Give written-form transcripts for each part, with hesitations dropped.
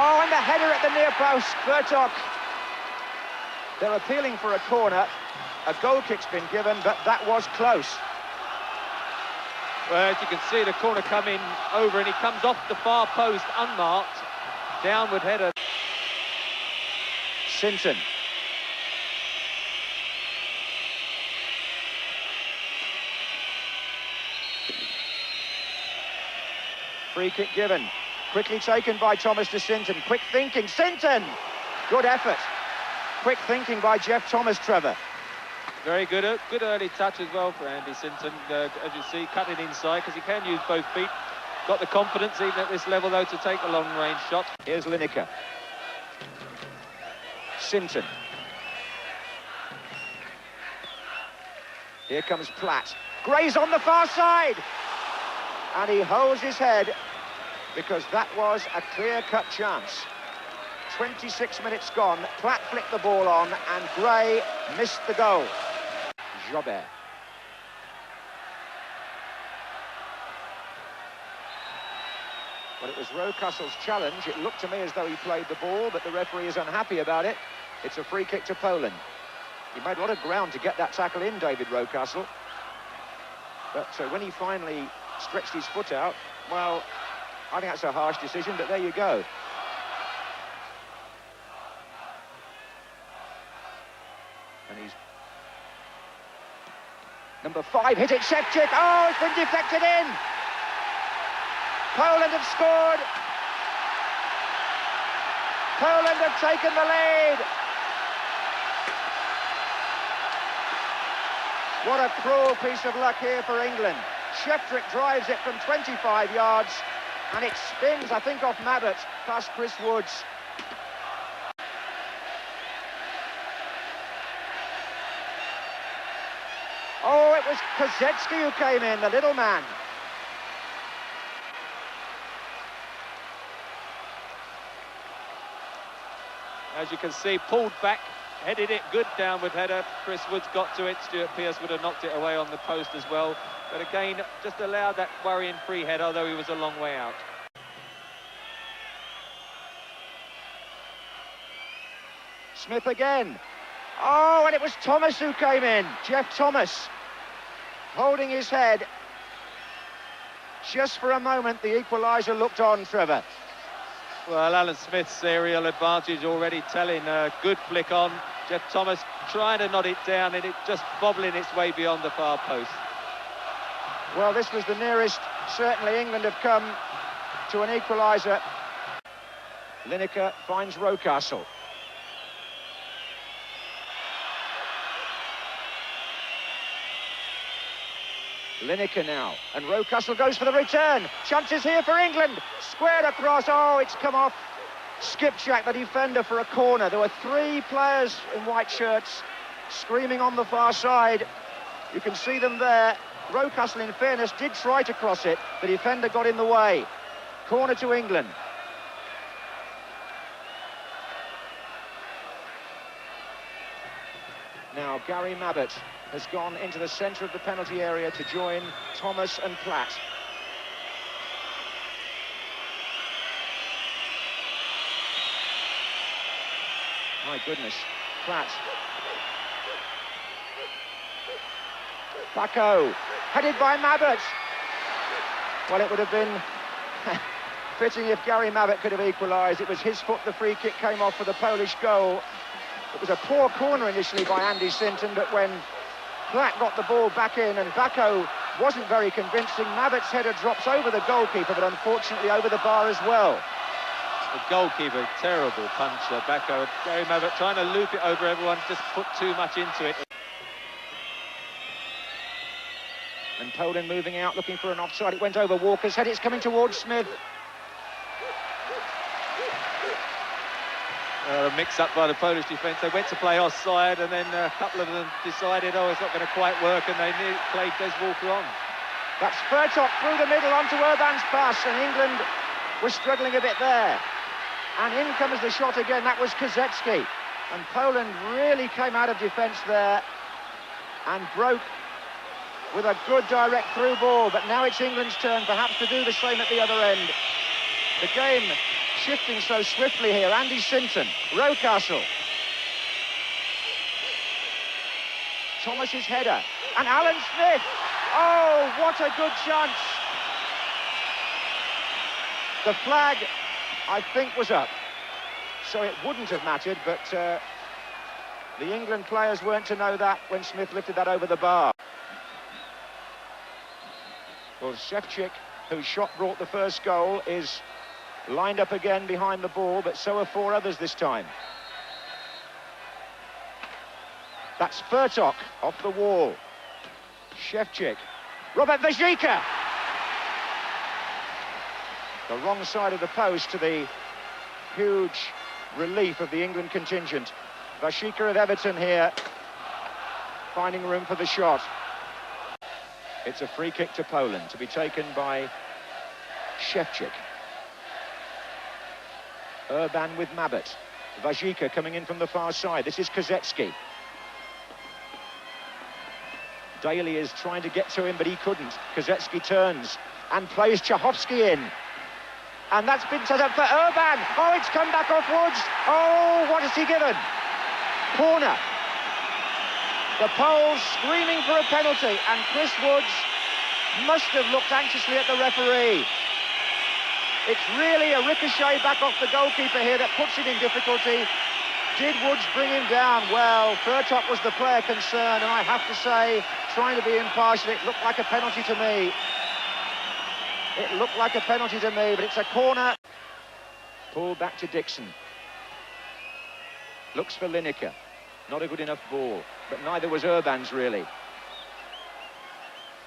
Oh, and the header at the near post. Furtok. They're appealing for a corner. A goal kick's been given, but that was close. Well, as you can see, the corner coming over, and he comes off the far post unmarked. Downward header. Sinton. Free kick given. Quickly taken by Thomas to Sinton. Quick thinking. Sinton! Good effort. Quick thinking by Jeff Thomas, Trevor. Very good, good early touch as well for Andy Sinton. As you see, cutting inside because he can use both feet. Got the confidence even at this level though to take a long-range shot. Here's Lineker. Sinton. Here comes Platt. Gray's on the far side. And he holds his head because that was a clear-cut chance. 26 minutes gone. Platt flicked the ball on and Gray missed the goal. Jobert. Well, it was Rocastle's challenge. It looked to me as though he played the ball, but the referee is unhappy about it. It's a free kick to Poland. He made a lot of ground to get that tackle in, David Rocastle. But when he finally stretched his foot out, well, I think that's a harsh decision, but there you go. And he's... Number 5, hit it, Shevchik. Oh, it's been deflected in. Poland have scored. Poland have taken the lead. What a cruel piece of luck here for England. Shevchik drives it from 25 yards and it spins, I think, off Mabbott past Chris Woods. Oh, it was Kozetsky who came in, the little man. As you can see, pulled back, headed it, good downward header. Chris Woods got to it. Stuart Pearce would have knocked it away on the post as well. But again, just allowed that worrying free header, although he was a long way out. Smith again. Oh, and it was Thomas who came in. Jeff Thomas holding his head. Just for a moment, the equaliser looked on, Trevor. Well, Alan Smith's aerial advantage already telling. Good flick on. Jeff Thomas trying to nod it down and it just bobbling its way beyond the far post. Well, this was the nearest, certainly, England have come to an equaliser. Lineker finds Rocastle. Lineker now, and Rocastle goes for the return. Chances here for England. Squared across. Oh, it's come off Skipjack, the defender, for a corner. There were 3 players in white shirts screaming on the far side. You can see them there. Rocastle, in fairness, did try to cross it. The defender got in the way. Corner to England. Now Gary Mabbott has gone into the centre of the penalty area to join Thomas and Platt. My goodness, Platt. Bacco, headed by Mabbott. Well, it would have been fitting if Gary Mabbott could have equalised. It was his foot the free kick came off for the Polish goal. It was a poor corner initially by Andy Sinton, but when Platt got the ball back in and Bacco wasn't very convincing, Mabbott's header drops over the goalkeeper, but unfortunately over the bar as well. The goalkeeper, terrible puncher, Bacco. Gary Mabbott trying to loop it over everyone, just put too much into it. And Poland moving out, looking for an offside. It went over Walker's head, it's coming towards Smith. A mix-up by the Polish defence. They went to play offside and then a couple of them decided, oh, it's not going to quite work, and they played Des Walker on. That's Furtok through the middle onto Urban's pass, and England was struggling a bit there. And in comes the shot again. That was Kozetsky. And Poland really came out of defence there and broke with a good direct through ball. But now it's England's turn, perhaps, to do the same at the other end. The game shifting so swiftly here. Andy Sinton, Rocastle. Thomas's header, and Alan Smith. Oh, what a good chance. The flag, I think, was up, so it wouldn't have mattered, but the England players weren't to know that when Smith lifted that over the bar. Well, Šefčík, whose shot brought the first goal, is lined up again behind the ball, but so are 4 others this time. That's Furtok off the wall. Šefčík. Robert Vajika. The wrong side of the post to the huge relief of the England contingent. Vajika of Everton here, finding room for the shot. It's a free kick to Poland to be taken by Šefčík. Urban with Mabbutt. Vajika coming in from the far side. This is Kozetski. Daly is trying to get to him, but he couldn't. Kozetski turns and plays Czachovski in. And that's been set up for Urban. Oh, it's come back off Woods. Oh, what has he given? Corner. The Poles screaming for a penalty, and Chris Woods must have looked anxiously at the referee. It's really a ricochet back off the goalkeeper here that puts him in difficulty. Did Woods bring him down? Well, Furtok was the player concerned, and I have to say, trying to be impartial, it looked like a penalty to me. It looked like a penalty to me, but it's a corner. Pulled back to Dixon. Looks for Lineker. Not a good enough ball, but neither was Urban's, really.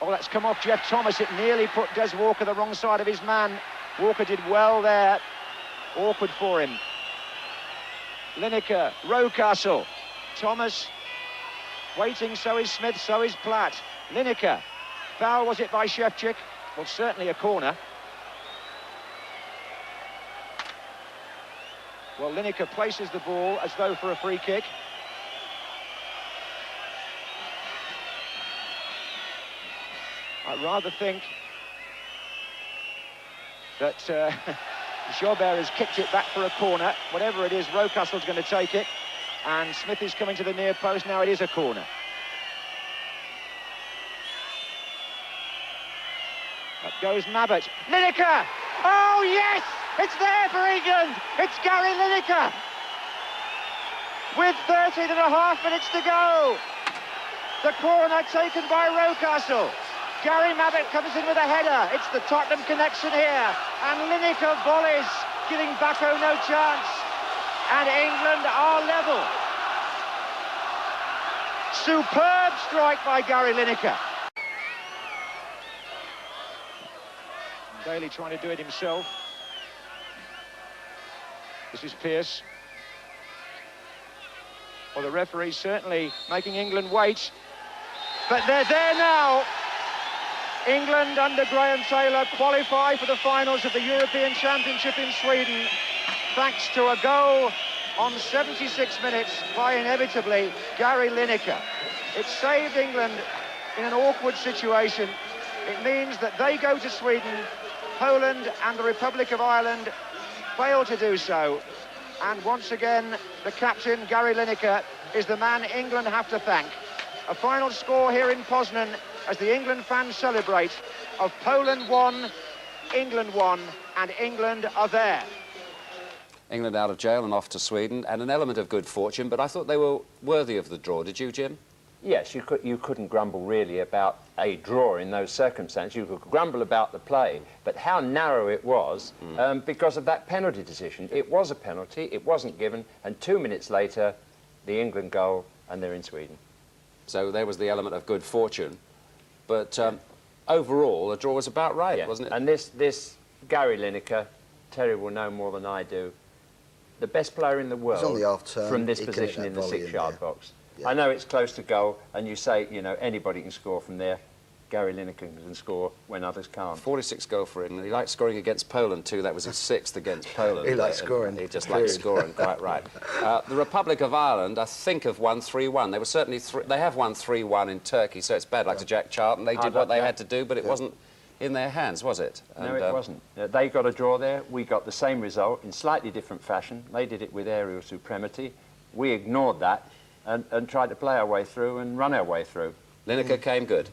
Oh, that's come off Jeff Thomas. It nearly put Des Walker the wrong side of his man. Walker did well there. Awkward for him. Lineker, Rocastle. Thomas waiting, so is Smith, so is Platt. Lineker. Foul, was it, by Šefčík? Well, certainly a corner. Well, Lineker places the ball as though for a free kick. I rather think that Jobert has kicked it back for a corner. Whatever it is, Rocastle's going to take it. And Smith is coming to the near post. Now it is a corner. Up goes Mabbutt. Lineker! Oh, yes! It's there for England! It's Gary Lineker! With 13.5 minutes to go. The corner taken by Rocastle. Gary Mabbutt comes in with a header. It's the Tottenham connection here. And Lineker volleys, giving Bacco no chance. And England are level. Superb strike by Gary Lineker. Daly trying to do it himself. This is Pearce. Well, the referee's certainly making England wait. But they're there now. England under Graham Taylor qualify for the finals of the European Championship in Sweden, thanks to a goal on 76 minutes by, inevitably, Gary Lineker. It saved England in an awkward situation. It means that they go to Sweden, Poland and the Republic of Ireland fail to do so. And once again, the captain, Gary Lineker, is the man England have to thank. A final score here in Poznan as the England fans celebrate of Poland 1, England 1, and England are there. England out of jail and off to Sweden, and an element of good fortune, but I thought they were worthy of the draw. Did you, Jim? Yes, you couldn't grumble really about a draw in those circumstances. You could grumble about the play, but how narrow it was because of that penalty decision. It was a penalty, it wasn't given, and 2 minutes later, the England goal, and they're in Sweden. So there was the element of good fortune. But overall, the draw was about right, wasn't it? And this Gary Lineker, Terry will know more than I do, the best player in the world on the half turn, from this he can position hit in that the volley 6-yard in box. Yeah. I know it's close to goal, and you say, you know, anybody can score from there. Gary Lineker can score when others can't. 46 goal for England. He liked scoring against Poland too. That was his 6th against Poland. He liked scoring. He just liked scoring, quite right. The Republic of Ireland, I think, have won 3-1. They were certainly they have won 3-1 in Turkey, so it's bad luck to Jack Charlton. They did what they had to do, but it wasn't in their hands, was it? No, it wasn't. They got a draw there. We got the same result in slightly different fashion. They did it with aerial supremacy. We ignored that and tried to play our way through and run our way through. Lineker came good.